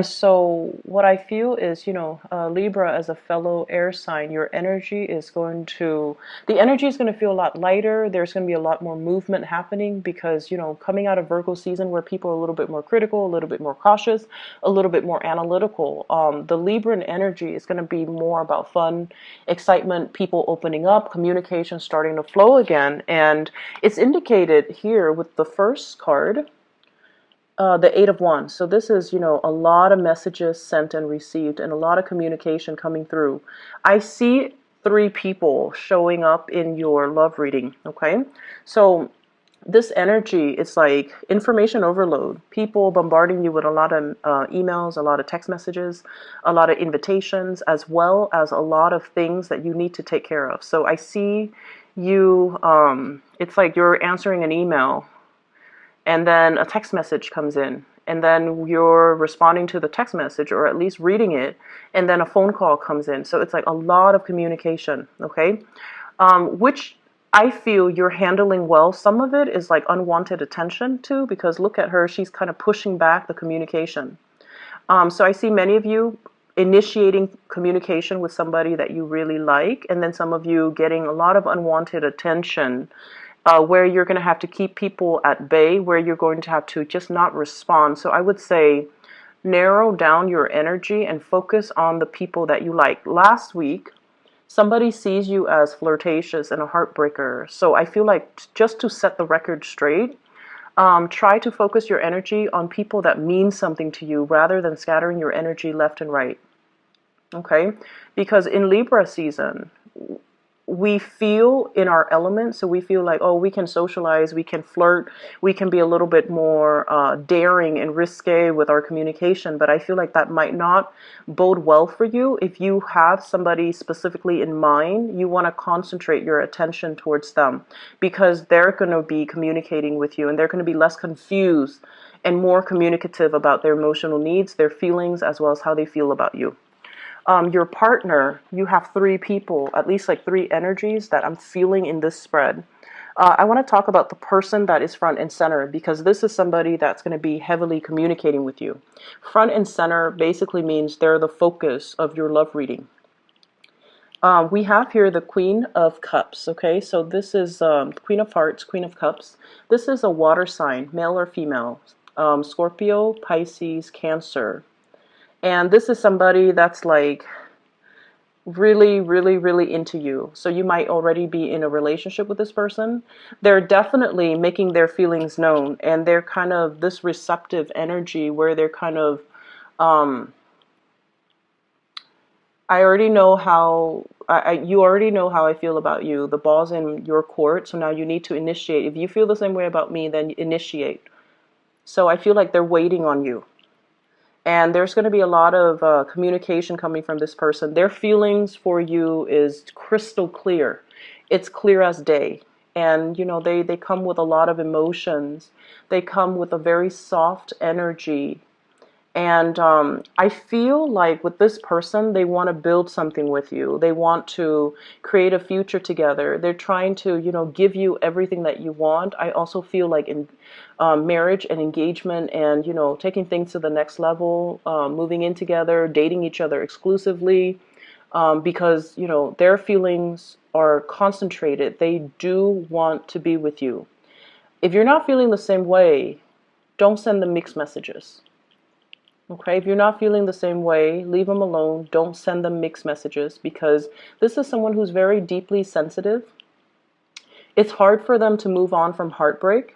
So what I feel is, Libra as a fellow air sign, your energy is the energy is going to feel a lot lighter. There's going to be a lot more movement happening because, coming out of Virgo season where people are a little bit more critical, a little bit more cautious, a little bit more analytical. The Libran energy is going to be more about fun, excitement, people opening up, communication starting to flow again. And it's indicated here with the first card, the Eight of Wands. So this is, a lot of messages sent and received and a lot of communication coming through. I see three people showing up in your love reading, okay? So this energy is like information overload. People bombarding you with a lot of emails, a lot of text messages, a lot of invitations, as well as a lot of things that you need to take care of. So I see you, it's like you're answering an email and then a text message comes in, and then you're responding to the text message or at least reading it, and then a phone call comes in. So it's like a lot of communication, okay? Which I feel you're handling well. Some of it is like unwanted attention too, because look at her, she's kind of pushing back the communication. So I see many of you initiating communication with somebody that you really like, and then some of you getting a lot of unwanted attention, where you're going to have to keep people at bay, where you're going to have to just not respond. So I would say narrow down your energy and focus on the people that you like. Last week, somebody sees you as flirtatious and a heartbreaker. So I feel like just to set the record straight, try to focus your energy on people that mean something to you rather than scattering your energy left and right. Okay? Because in Libra season, we feel in our element, so we feel like, oh, we can socialize, we can flirt, we can be a little bit more daring and risque with our communication, but I feel like that might not bode well for you. If you have somebody specifically in mind, you want to concentrate your attention towards them because they're going to be communicating with you and they're going to be less confused and more communicative about their emotional needs, their feelings, as well as how they feel about you. Your partner, you have three people, at least like three energies that I'm feeling in this spread. I want to talk about the person that is front and center because this is somebody that's going to be heavily communicating with you. Front and center basically means they're the focus of your love reading. We have here the Queen of Cups, okay? So this is Queen of Hearts, Queen of Cups. This is a water sign, male or female, Scorpio, Pisces, Cancer. And this is somebody that's like really, really, really into you. So you might already be in a relationship with this person. They're definitely making their feelings known, and they're kind of this receptive energy where they're kind of, I already know how, you already know how I feel about you. The ball's in your court, so now you need to initiate. If you feel the same way about me, then initiate. So I feel like they're waiting on you. And there's going to be a lot of communication coming from this person. Their feelings for you is crystal clear. It's clear as day. And, they come with a lot of emotions. They come with a very soft energy. And I feel like with this person, they want to build something with you. They want to create a future together. They're trying to, give you everything that you want. I also feel like in marriage and engagement and, taking things to the next level, moving in together, dating each other exclusively, because, their feelings are concentrated. They do want to be with you. If you're not feeling the same way, don't send them mixed messages. Okay, if you're not feeling the same way, leave them alone. Don't send them mixed messages because this is someone who's very deeply sensitive. It's hard for them to move on from heartbreak.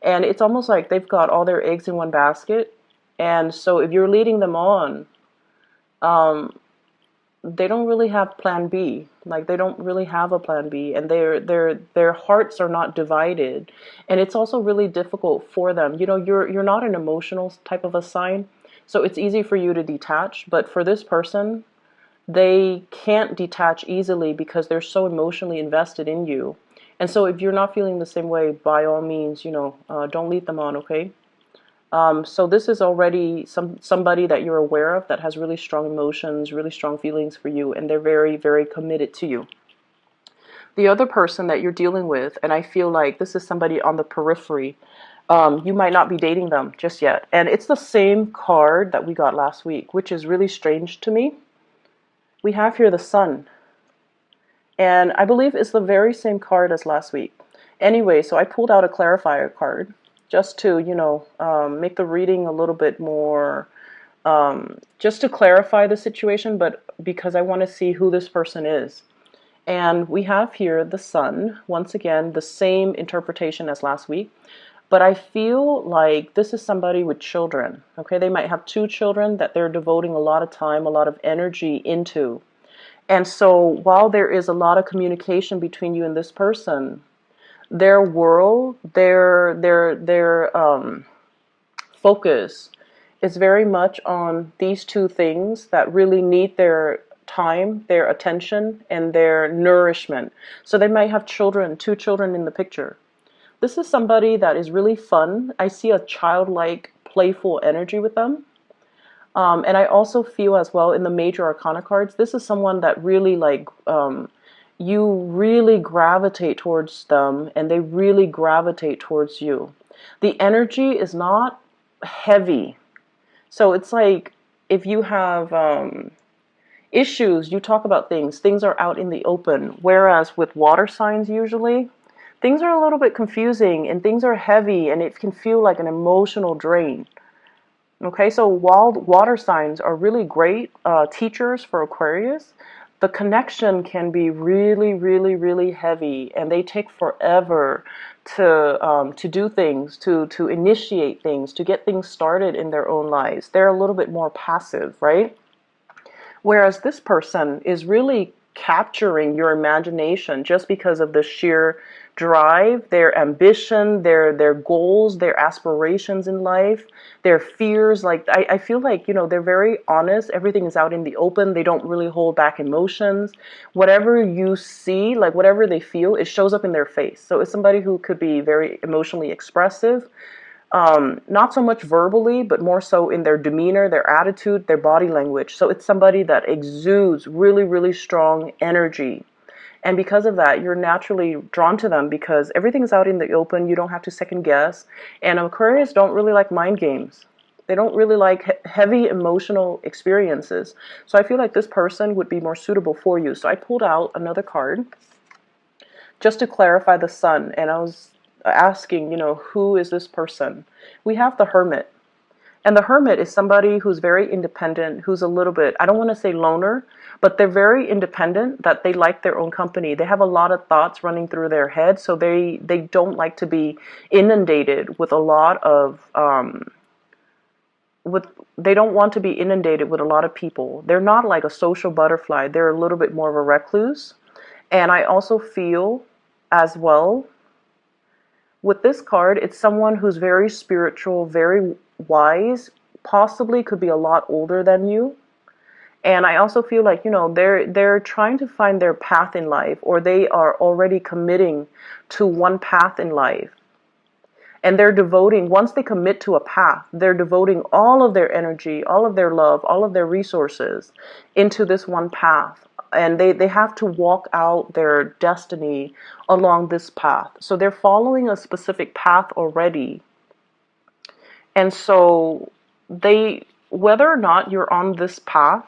And it's almost like they've got all their eggs in one basket. And so if you're leading them on, they don't really have plan B. Like they don't really have a plan B, and their hearts are not divided. And it's also really difficult for them. You're not an emotional type of a sign. So it's easy for you to detach, but for this person, they can't detach easily because they're so emotionally invested in you. And so if you're not feeling the same way, by all means, don't lead them on, okay? So this is already somebody that you're aware of that has really strong emotions, really strong feelings for you, and they're very, very committed to you. The other person that you're dealing with, and I feel like this is somebody on the periphery, You might not be dating them just yet. And it's the same card that we got last week, which is really strange to me. We have here the Sun. And I believe it's the very same card as last week. Anyway, so I pulled out a clarifier card just to, make the reading a little bit more, just to clarify the situation, but because I want to see who this person is. And we have here the Sun, once again, the same interpretation as last week. But I feel like this is somebody with children, okay? They might have 2 children that they're devoting a lot of time, a lot of energy into. And so while there is a lot of communication between you and this person, their world, their focus is very much on these 2 things that really need their time, their attention, and their nourishment. So they might have children, 2 children in the picture. This is somebody that is really fun. I see a childlike, playful energy with them. And I also feel as well in the major arcana cards, this is someone that really you really gravitate towards them and they really gravitate towards you. The energy is not heavy. So it's like if you have issues, you talk about things are out in the open. Whereas with water signs usually, things are a little bit confusing and things are heavy and it can feel like an emotional drain. Okay, so while water signs are really great teachers for Aquarius, the connection can be really, really, really heavy and they take forever to do things, to initiate things, to get things started in their own lives. They're a little bit more passive, right? Whereas this person is really capturing your imagination just because of the sheer drive, their ambition, their goals, their aspirations in life, their fears. Like I feel like, they're very honest. Everything is out in the open. They don't really hold back emotions. Whatever you see, like whatever they feel, it shows up in their face. So it's somebody who could be very emotionally expressive. Not so much verbally, but more so in their demeanor, their attitude, their body language. So it's somebody that exudes really, really strong energy. And because of that, you're naturally drawn to them because everything's out in the open. You don't have to second guess. And Aquarius don't really like mind games. They don't really like heavy emotional experiences. So I feel like this person would be more suitable for you. So I pulled out another card just to clarify the Sun. And I was asking, who is this person? We have the Hermit. And the Hermit is somebody who's very independent, who's a little bit, I don't want to say loner, but they're very independent, that they like their own company. They have a lot of thoughts running through their head, so they don't like to be inundated with a lot of, they don't want to be inundated with a lot of people. They're not like a social butterfly. They're a little bit more of a recluse. And I also feel as well, with this card, it's someone who's very spiritual, very wise, possibly could be a lot older than you. And I also feel like, they're trying to find their path in life, or they are already committing to one path in life. And they're devoting, once they commit to a path, they're devoting all of their energy, all of their love, all of their resources into this one path. And they have to walk out their destiny along this path. So they're following a specific path already. And so whether or not you're on this path,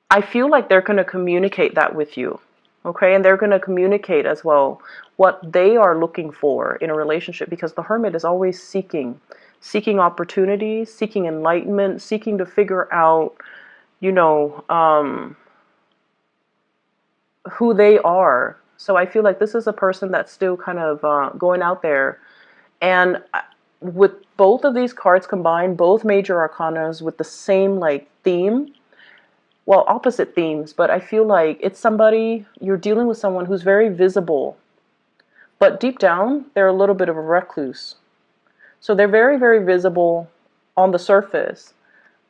I feel like they're going to communicate that with you. Okay, and they're going to communicate as well what they are looking for in a relationship, because the Hermit is always seeking opportunities, seeking enlightenment, seeking to figure out, who they are. So I feel like this is a person that's still kind of going out there. And with both of these cards combined, both major arcanas with the same theme, well, opposite themes, but I feel like it's somebody, you're dealing with someone who's very visible, but deep down, they're a little bit of a recluse. So they're very, very visible on the surface,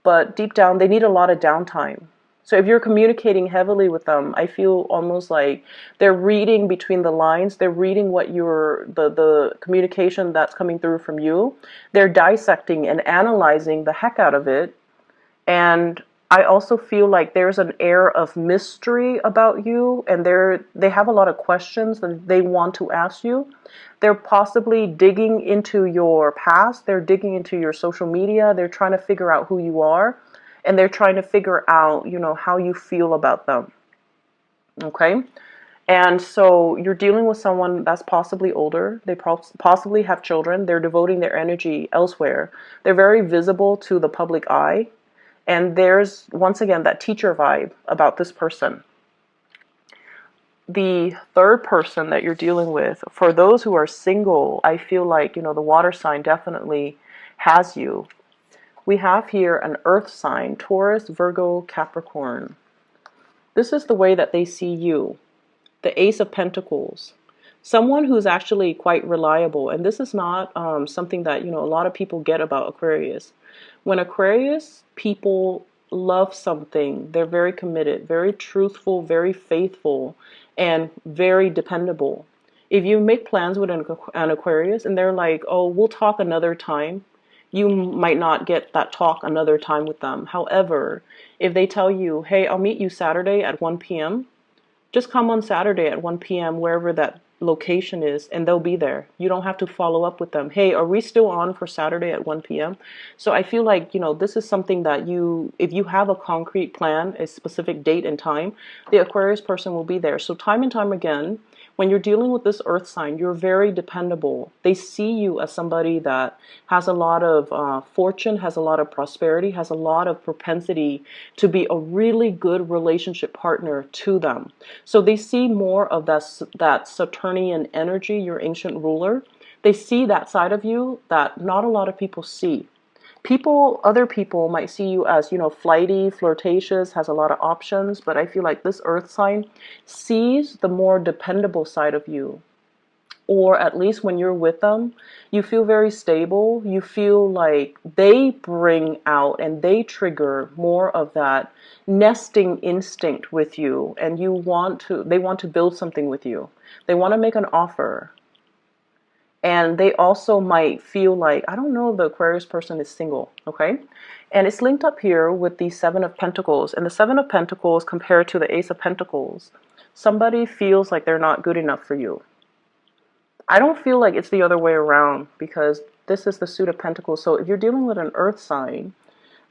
but deep down, they need a lot of downtime. So if you're communicating heavily with them, I feel almost like they're reading between the lines. They're reading what the communication that's coming through from you. They're dissecting and analyzing the heck out of it. And I also feel like there's an air of mystery about you, and they have a lot of questions that they want to ask you. They're possibly digging into your past, they're digging into your social media, they're trying to figure out who you are, and they're trying to figure out, how you feel about them. Okay? And so you're dealing with someone that's possibly older. They possibly have children. They're devoting their energy elsewhere. They're very visible to the public eye. And there's, once again, that teacher vibe about this person. The third person that you're dealing with, for those who are single, I feel like, the water sign definitely has you. We have here an earth sign, Taurus, Virgo, Capricorn. This is the way that they see you. The Ace of Pentacles. Someone who's actually quite reliable. And this is not something that, a lot of people get about Aquarius. When Aquarius people love something, they're very committed, very truthful, very faithful, and very dependable. If you make plans with an Aquarius and they're like, oh, we'll talk another time, you might not get that talk another time with them. However, if they tell you, hey, I'll meet you Saturday at 1 p.m., just come on Saturday at 1 p.m. wherever that location is, and they'll be there. You don't have to follow up with them. Hey, are we still on for Saturday at 1 p.m.? So I feel like, this is something that if you have a concrete plan, a specific date and time, the Aquarius person will be there. So time and time again, when you're dealing with this earth sign, you're very dependable. They see you as somebody that has a lot of fortune, has a lot of prosperity, has a lot of propensity to be a really good relationship partner to them. So they see more of that Saturnian energy, your ancient ruler. They see that side of you that not a lot of people see. Other people might see you as, flighty, flirtatious, has a lot of options, but I feel like this earth sign sees the more dependable side of you. Or at least when you're with them, you feel very stable. You feel like they bring out and they trigger more of that nesting instinct with you, and they want to build something with you. They want to make an offer. And they also might feel like, I don't know if the Aquarius person is single, okay? And it's linked up here with the Seven of Pentacles. And the Seven of Pentacles compared to the Ace of Pentacles, somebody feels like they're not good enough for you. I don't feel like it's the other way around, because this is the Suit of Pentacles. So if you're dealing with an earth sign,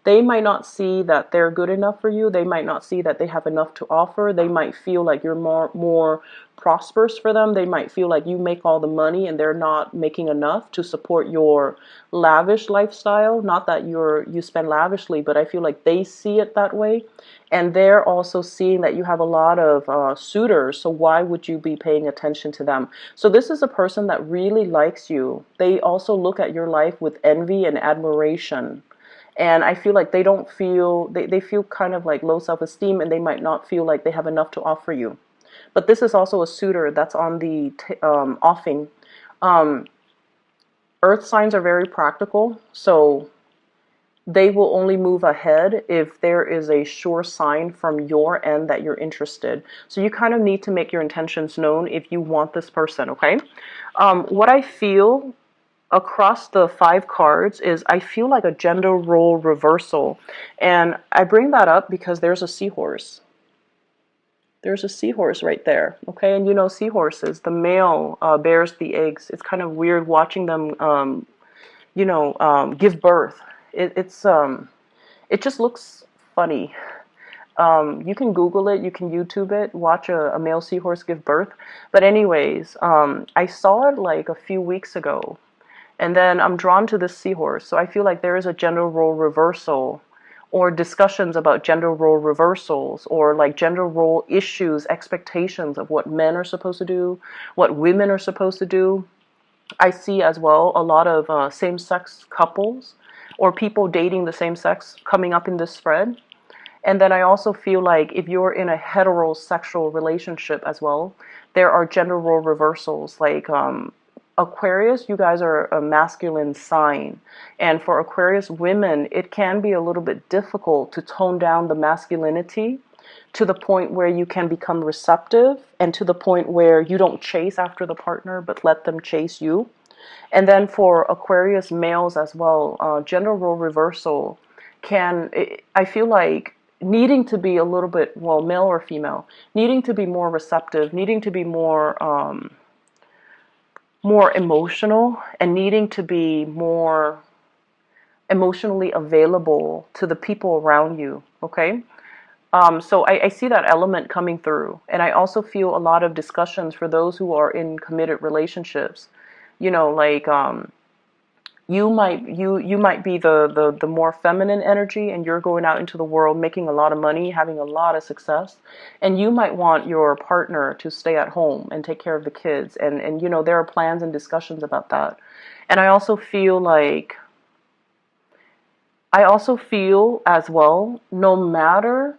they might not see that they're good enough for you. They might not see that they have enough to offer. They might feel like you're more prosperous for them. They might feel like you make all the money and they're not making enough to support your lavish lifestyle. Not that you spend lavishly, but I feel like they see it that way. And they're also seeing that you have a lot of suitors. So why would you be paying attention to them? So this is a person that really likes you. They also look at your life with envy and admiration. And I feel like they feel kind of like low self-esteem, and they might not feel like they have enough to offer you. But this is also a suitor that's on the offing. Earth signs are very practical, so they will only move ahead if there is a sure sign from your end that you're interested. So you kind of need to make your intentions known if you want this person, okay? What I feel across the 5 cards is I feel like a gender role reversal. And I bring that up because there's a seahorse. There's a seahorse right there, okay? And seahorses, the male bears the eggs. It's kind of weird watching them, give birth. It just looks funny. You can Google it, you can YouTube it, watch a male seahorse give birth. But anyways, I saw it like a few weeks ago. And then I'm drawn to this seahorse. So I feel like there is a gender role reversal, or discussions about gender role reversals, or like gender role issues, expectations of what men are supposed to do, what women are supposed to do. I see as well a lot of same-sex couples or people dating the same sex coming up in this thread. And then I also feel like if you're in a heterosexual relationship as well, there are gender role reversals, like Aquarius, you guys are a masculine sign. And for Aquarius women, it can be a little bit difficult to tone down the masculinity to the point where you can become receptive, and to the point where you don't chase after the partner, but let them chase you. And then for Aquarius males as well, gender role reversal I feel like needing to be a little bit, well, male or female, needing to be more receptive, needing to be more emotional, and needing to be more emotionally available to the people around you. Okay. So I see that element coming through. And I also feel a lot of discussions for those who are in committed relationships. You know, like you might be the more feminine energy, and you're going out into the world making a lot of money, having a lot of success, and you might want your partner to stay at home and take care of the kids, and you know, there are plans and discussions about that. And I also feel as well, no matter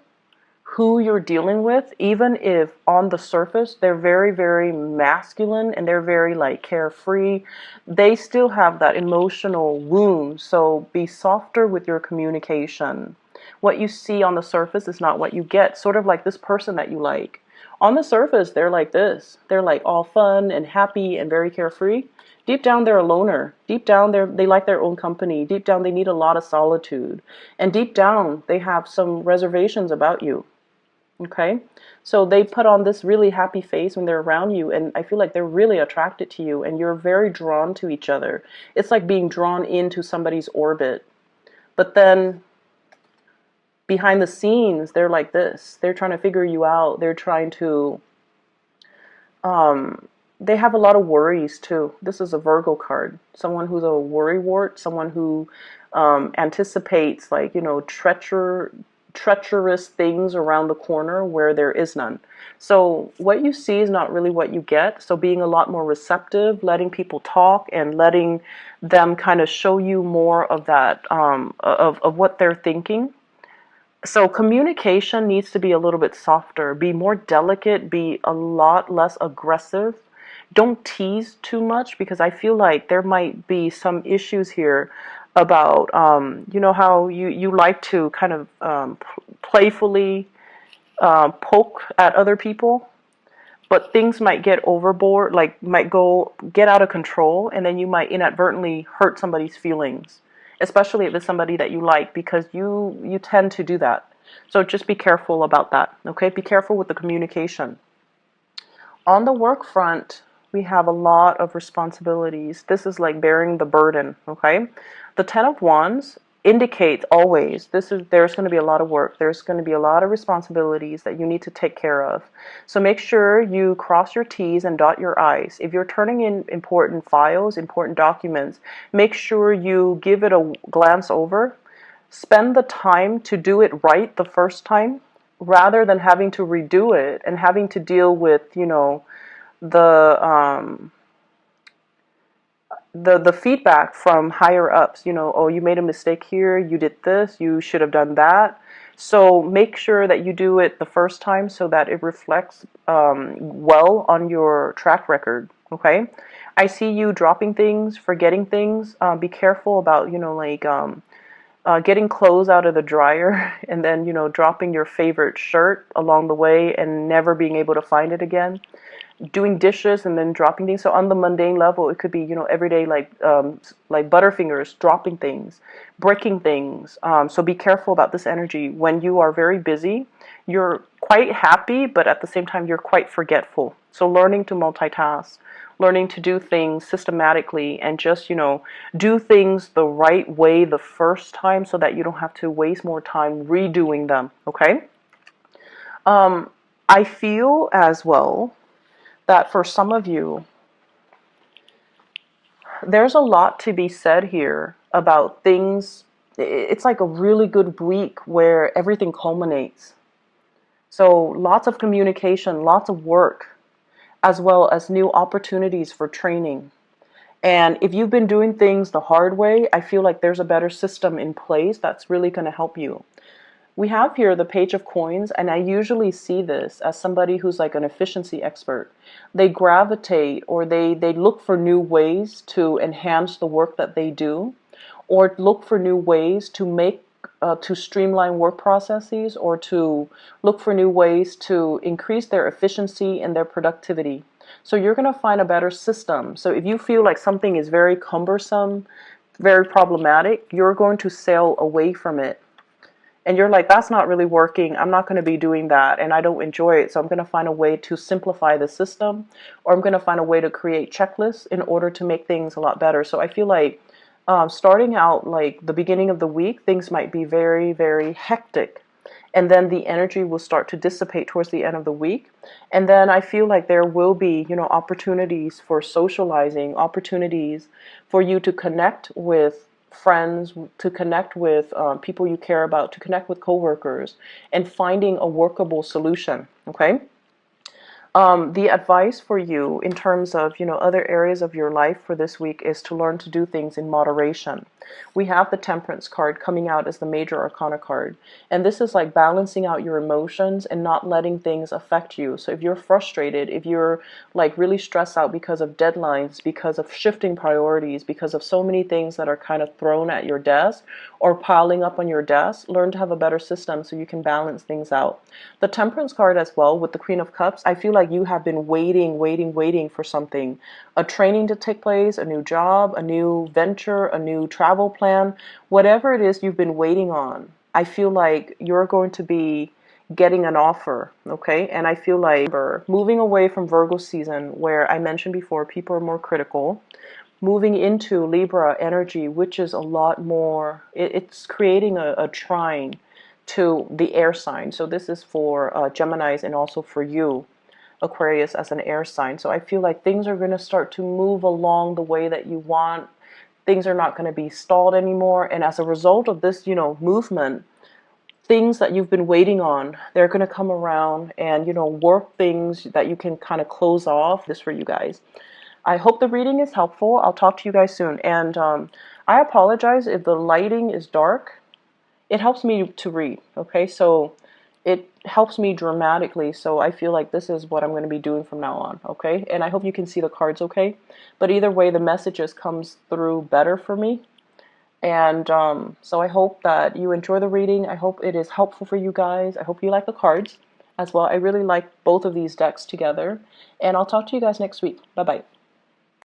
who you're dealing with, even if on the surface they're very, very masculine and they're very like carefree, they still have that emotional wound. So be softer with your communication. What you see on the surface is not what you get. Sort of like this person that you like. On the surface, they're like this. They're like all fun and happy and very carefree. Deep down, they're a loner. Deep down, they like their own company. Deep down, they need a lot of solitude. And deep down, they have some reservations about you. Okay, so they put on this really happy face when they're around you, and I feel like they're really attracted to you, and you're very drawn to each other. It's like being drawn into somebody's orbit. But then behind the scenes, they're like this. They're trying to figure you out. They're trying to, they have a lot of worries too. This is a Virgo card. Someone who's a worrywart, someone who anticipates, like, you know, treacherous things around the corner where there is none. So what you see is not really what you get. So being a lot more receptive, letting people talk and letting them kind of show you more of that, of what they're thinking. So communication needs to be a little bit softer, be more delicate, be a lot less aggressive. Don't tease too much, because I feel like there might be some issues here about, you know, how you like to kind of playfully poke at other people, but things might get overboard, like might get out of control, and then you might inadvertently hurt somebody's feelings, especially if it's somebody that you like, because you tend to do that. So just be careful about that. Okay, be careful with the communication. On the work front, we have a lot of responsibilities. This is like bearing the burden. Okay, the Ten of Wands indicates always there's going to be a lot of work. There's going to be a lot of responsibilities that you need to take care of. So make sure you cross your T's and dot your I's. If you're turning in important files, important documents, make sure you give it a glance over. Spend the time to do it right the first time, rather than having to redo it and having to deal with, you know, the the feedback from higher ups. You know, oh, you made a mistake here, you did this, you should have done that. So make sure that you do it the first time so that it reflects well on your track record. Okay, I see you dropping things, forgetting things. Be careful about, you know, like getting clothes out of the dryer and then, you know, dropping your favorite shirt along the way and never being able to find it again. Doing dishes and then dropping things. So on the mundane level, it could be, you know, everyday, like Butterfingers, dropping things, breaking things. So be careful about this energy. When you are very busy, you're quite happy, but at the same time, you're quite forgetful. So learning to multitask, learning to do things systematically, and just, you know, do things the right way the first time so that you don't have to waste more time redoing them. Okay. I feel as well that for some of you, there's a lot to be said here about things. It's like a really good week where everything culminates. So lots of communication, lots of work, as well as new opportunities for training. And if you've been doing things the hard way, I feel like there's a better system in place that's really going to help you. We have here the Page of Coins, and I usually see this as somebody who's like an efficiency expert. They gravitate, or they look for new ways to enhance the work that they do, or look for new ways to to streamline work processes, or to look for new ways to increase their efficiency and their productivity. So you're going to find a better system. So if you feel like something is very cumbersome, very problematic, you're going to sail away from it. and you're like, that's not really working, I'm not going to be doing that, and I don't enjoy it, so I'm going to find a way to simplify the system, or I'm going to find a way to create checklists in order to make things a lot better. So I feel like starting out like the beginning of the week, things might be very, very hectic. And then the energy will start to dissipate towards the end of the week. And then I feel like there will be, opportunities for socializing, opportunities for you to connect with friends, to connect with people you care about, to connect with coworkers, and finding a workable solution. Okay. The advice for you in terms of, other areas of your life for this week is to learn to do things in moderation. We have the Temperance card coming out as the major arcana card. And this is like balancing out your emotions and not letting things affect you. So if you're frustrated, if you're like really stressed out because of deadlines, because of shifting priorities, because of so many things that are kind of thrown at your desk or piling up on your desk, learn to have a better system so you can balance things out. The Temperance card as well with the Queen of Cups, I feel like you have been waiting for something, a training to take place, a new job, a new venture, a new travel plan, whatever it is you've been waiting on. I feel like you're going to be getting an offer, okay? And I feel like moving away from Virgo season, where I mentioned before, people are more critical, moving into Libra energy, which is a lot more, it's creating a trine to the air sign. So this is for Geminis and also for you, Aquarius, as an air sign. So I feel like things are going to start to move along the way that you want. Things are not going to be stalled anymore. And as a result of this, movement, things that you've been waiting on, they're going to come around and, work things that you can kind of close off. This for you guys. I hope the reading is helpful. I'll talk to you guys soon. And I apologize if the lighting is dark. It helps me to read, okay? So it helps me dramatically, so I feel like this is what I'm going to be doing from now on, okay? And I hope you can see the cards okay. But either way, the messages comes through better for me. And so I hope that you enjoy the reading. I hope it is helpful for you guys. I hope you like the cards as well. I really like both of these decks together. And I'll talk to you guys next week. Bye-bye.